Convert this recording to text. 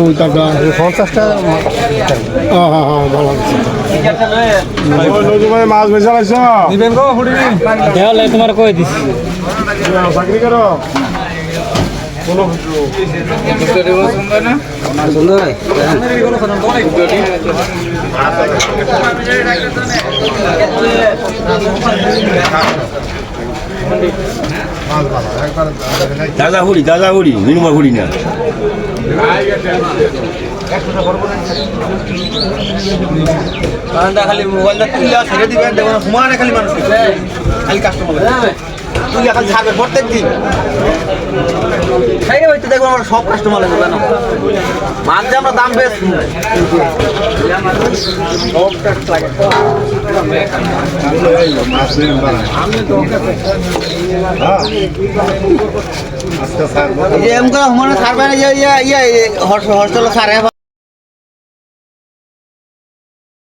50টা মাছ বেচা লাগছ দেওয়ালে তোমার কই দিছি চাকরি করো দাদা হুড়ি মিনুমা হুড়ি না খালি মোবাইলটা তুলে ছেড়ে দিবেন দেখুন হুমানে খালি মানুষ খালি কাস্টমার তুলে খালি ছাড়বে প্রত্যেক দিন সেই হইতে দেখবো আমরা সব কাস্টমার লাগবে না মাছ যে আমরা দাম বেশ হুমানে ছাড়বে না যে হস্টেল ছাড়ে